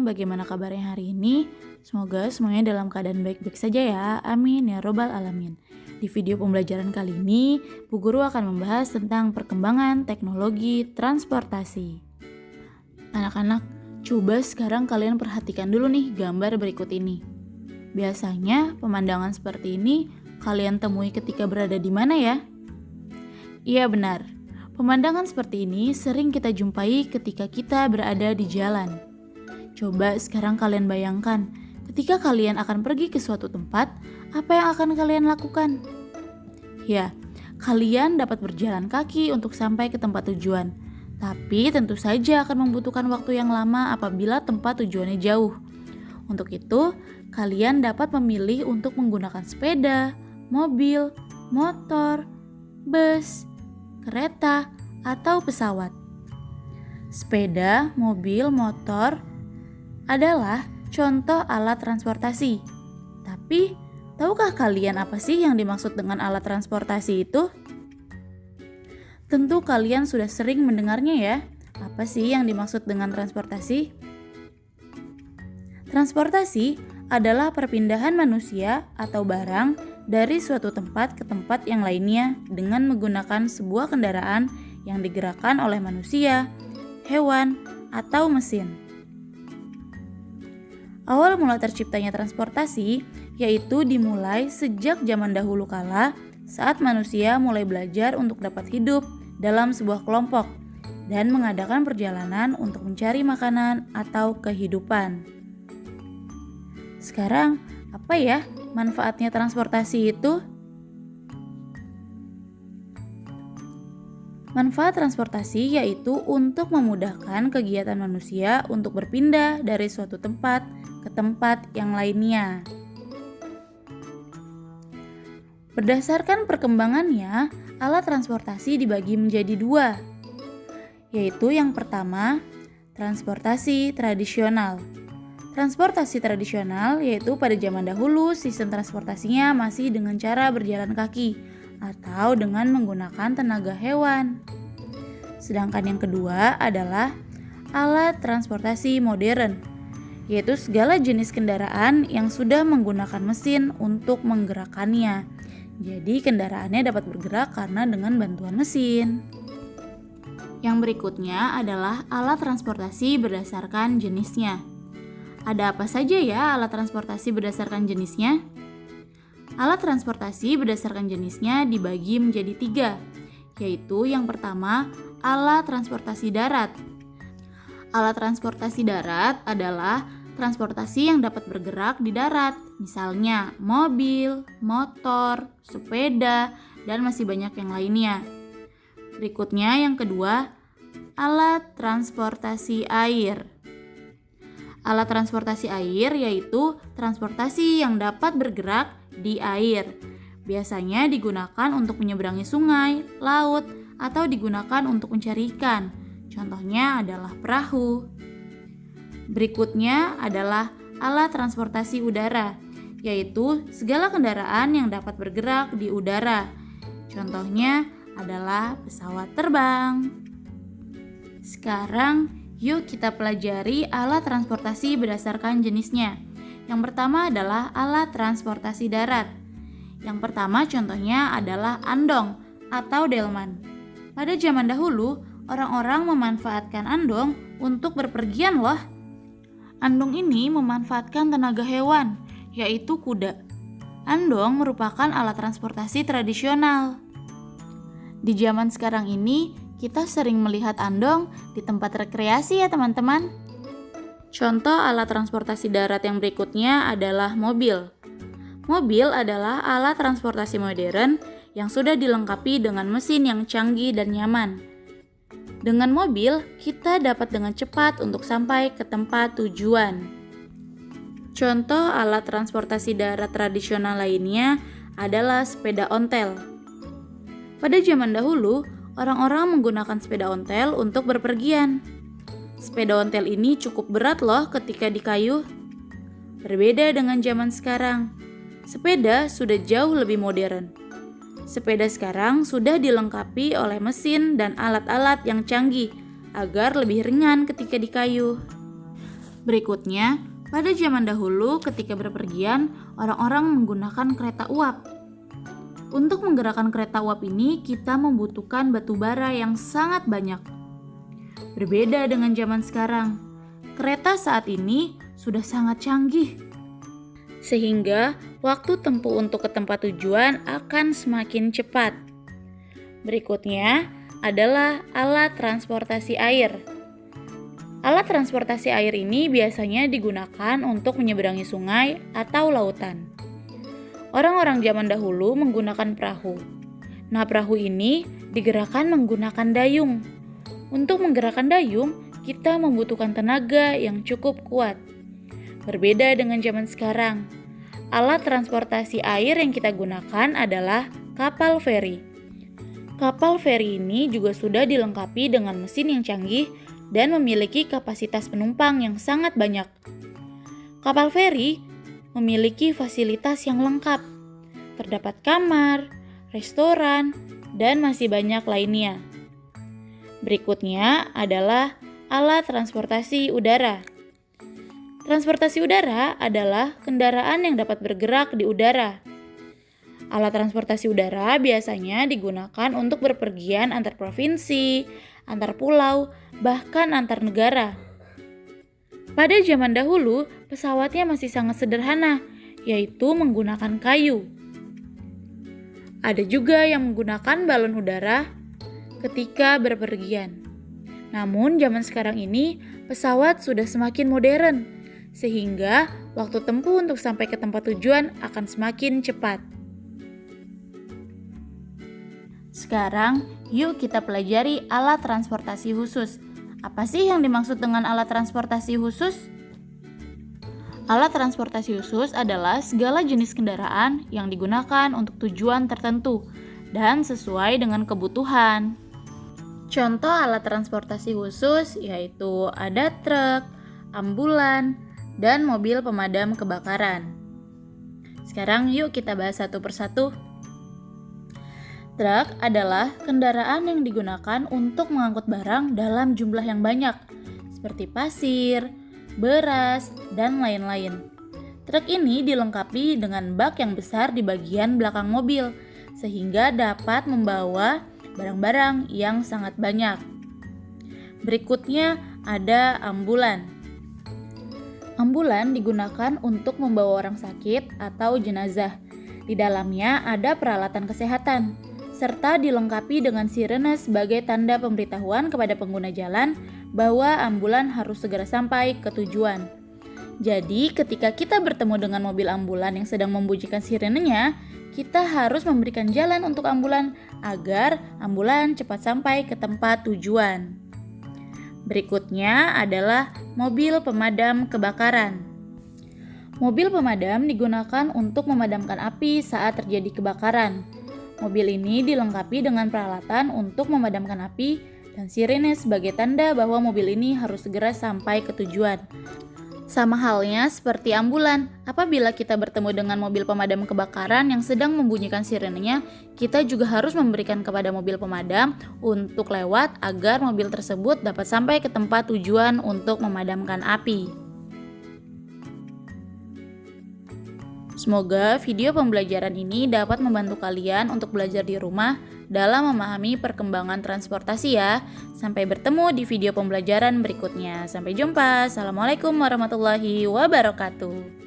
bagaimana kabarnya hari ini? Semoga semuanya dalam keadaan baik-baik saja ya, amin ya robbal alamin. Di video pembelajaran kali ini, Bu Guru akan membahas tentang perkembangan teknologi transportasi. Anak-anak, coba sekarang kalian perhatikan dulu nih gambar berikut ini. Biasanya pemandangan seperti ini kalian temui ketika berada di mana ya? Iya benar. Pemandangan seperti ini sering kita jumpai ketika kita berada di jalan. Coba sekarang kalian bayangkan, ketika kalian akan pergi ke suatu tempat, apa yang akan kalian lakukan? Ya, kalian dapat berjalan kaki untuk sampai ke tempat tujuan. Tapi tentu saja akan membutuhkan waktu yang lama apabila tempat tujuannya jauh. Untuk itu, kalian dapat memilih untuk menggunakan sepeda, mobil, motor, bus, kereta, atau pesawat. Sepeda, mobil, motor adalah contoh alat transportasi. Tapi, tahukah kalian apa sih yang dimaksud dengan alat transportasi itu? Tentu kalian sudah sering mendengarnya ya. Apa sih yang dimaksud dengan transportasi? Transportasi adalah perpindahan manusia atau barang dari suatu tempat ke tempat yang lainnya dengan menggunakan sebuah kendaraan yang digerakkan oleh manusia, hewan, atau mesin. Awal mula terciptanya transportasi yaitu dimulai sejak zaman dahulu kala saat manusia mulai belajar untuk dapat hidup dalam sebuah kelompok dan mengadakan perjalanan untuk mencari makanan atau kehidupan. Sekarang, apa ya manfaatnya transportasi itu? Manfaat transportasi yaitu untuk memudahkan kegiatan manusia untuk berpindah dari suatu tempat ke tempat yang lainnya. Berdasarkan perkembangannya, alat transportasi dibagi menjadi dua, yaitu yang pertama, transportasi tradisional. Transportasi tradisional yaitu pada zaman dahulu sistem transportasinya masih dengan cara berjalan kaki atau dengan menggunakan tenaga hewan. Sedangkan yang kedua adalah alat transportasi modern, yaitu segala jenis kendaraan yang sudah menggunakan mesin untuk menggerakkannya. Jadi kendaraannya dapat bergerak karena dengan bantuan mesin. Yang berikutnya adalah alat transportasi berdasarkan jenisnya. Ada apa saja ya alat transportasi berdasarkan jenisnya? Alat transportasi berdasarkan jenisnya dibagi menjadi 3, yaitu yang pertama, alat transportasi darat. Alat transportasi darat adalah transportasi yang dapat bergerak di darat, misalnya mobil, motor, sepeda, dan masih banyak yang lainnya. Berikutnya yang kedua, alat transportasi air. Alat transportasi air yaitu transportasi yang dapat bergerak di air. Biasanya digunakan untuk menyeberangi sungai, laut, atau digunakan untuk mencari ikan. Contohnya adalah perahu. Berikutnya adalah alat transportasi udara, yaitu segala kendaraan yang dapat bergerak di udara. Contohnya adalah pesawat terbang. Sekarang, yuk kita pelajari alat transportasi berdasarkan jenisnya. Yang pertama adalah alat transportasi darat. Yang pertama contohnya adalah andong atau delman. Pada zaman dahulu, orang-orang memanfaatkan andong untuk berpergian loh. Andong ini memanfaatkan tenaga hewan, yaitu kuda. Andong merupakan alat transportasi tradisional. Di zaman sekarang ini, kita sering melihat andong di tempat rekreasi ya teman-teman. Contoh alat transportasi darat yang berikutnya adalah mobil. Mobil adalah alat transportasi modern yang sudah dilengkapi dengan mesin yang canggih dan nyaman. Dengan mobil, kita dapat dengan cepat untuk sampai ke tempat tujuan. Contoh alat transportasi darat tradisional lainnya adalah sepeda ontel. Pada zaman dahulu, orang-orang menggunakan sepeda ontel untuk berpergian. Sepeda ontel ini cukup berat loh ketika dikayuh. Berbeda dengan zaman sekarang, sepeda sudah jauh lebih modern. Sepeda sekarang sudah dilengkapi oleh mesin dan alat-alat yang canggih agar lebih ringan ketika dikayuh. Berikutnya, pada zaman dahulu ketika berpergian, orang-orang menggunakan kereta uap. Untuk menggerakkan kereta uap ini, kita membutuhkan batu bara yang sangat banyak. Berbeda dengan zaman sekarang, kereta saat ini sudah sangat canggih, sehingga waktu tempuh untuk ke tempat tujuan akan semakin cepat. Berikutnya adalah alat transportasi air. Alat transportasi air ini biasanya digunakan untuk menyeberangi sungai atau lautan. Orang-orang zaman dahulu menggunakan perahu. Nah, perahu ini digerakkan menggunakan dayung. Untuk menggerakkan dayung, kita membutuhkan tenaga yang cukup kuat. Berbeda dengan zaman sekarang, alat transportasi air yang kita gunakan adalah kapal feri. Kapal feri ini juga sudah dilengkapi dengan mesin yang canggih dan memiliki kapasitas penumpang yang sangat banyak. Kapal feri memiliki fasilitas yang lengkap. Terdapat kamar, restoran, dan masih banyak lainnya. Berikutnya adalah alat transportasi udara. Transportasi udara adalah kendaraan yang dapat bergerak di udara. Alat transportasi udara biasanya digunakan untuk berpergian antar provinsi, antar pulau, bahkan antar negara. Pada zaman dahulu, pesawatnya masih sangat sederhana, yaitu menggunakan kayu. Ada juga yang menggunakan balon udara ketika berpergian. Namun zaman sekarang ini, pesawat sudah semakin modern, sehingga waktu tempuh untuk sampai ke tempat tujuan akan semakin cepat. Sekarang, yuk kita pelajari alat transportasi khusus. Apa sih yang dimaksud dengan alat transportasi khusus? Alat transportasi khusus adalah segala jenis kendaraan yang digunakan untuk tujuan tertentu dan sesuai dengan kebutuhan. Contoh alat transportasi khusus yaitu ada truk, ambulan, dan mobil pemadam kebakaran. Sekarang yuk kita bahas satu persatu. Truk adalah kendaraan yang digunakan untuk mengangkut barang dalam jumlah yang banyak, seperti pasir, beras, dan lain-lain. Truk ini dilengkapi dengan bak yang besar di bagian belakang mobil, sehingga dapat membawa barang-barang yang sangat banyak. Berikutnya ada ambulan. Ambulan digunakan untuk membawa orang sakit atau jenazah. Di dalamnya ada peralatan kesehatan, serta dilengkapi dengan sirene sebagai tanda pemberitahuan kepada pengguna jalan bahwa ambulan harus segera sampai ke tujuan. Jadi, ketika kita bertemu dengan mobil ambulan yang sedang membunyikan sirenenya, kita harus memberikan jalan untuk ambulan agar ambulan cepat sampai ke tempat tujuan. Berikutnya adalah mobil pemadam kebakaran. Mobil pemadam digunakan untuk memadamkan api saat terjadi kebakaran. Mobil ini dilengkapi dengan peralatan untuk memadamkan api dan sirene sebagai tanda bahwa mobil ini harus segera sampai ke tujuan. Sama halnya seperti ambulan, apabila kita bertemu dengan mobil pemadam kebakaran yang sedang membunyikan sirenenya, kita juga harus memberikan kepada mobil pemadam untuk lewat agar mobil tersebut dapat sampai ke tempat tujuan untuk memadamkan api. Semoga video pembelajaran ini dapat membantu kalian untuk belajar di rumah dalam memahami perkembangan transportasi ya. Sampai bertemu di video pembelajaran berikutnya. Sampai jumpa. Assalamualaikum warahmatullahi wabarakatuh.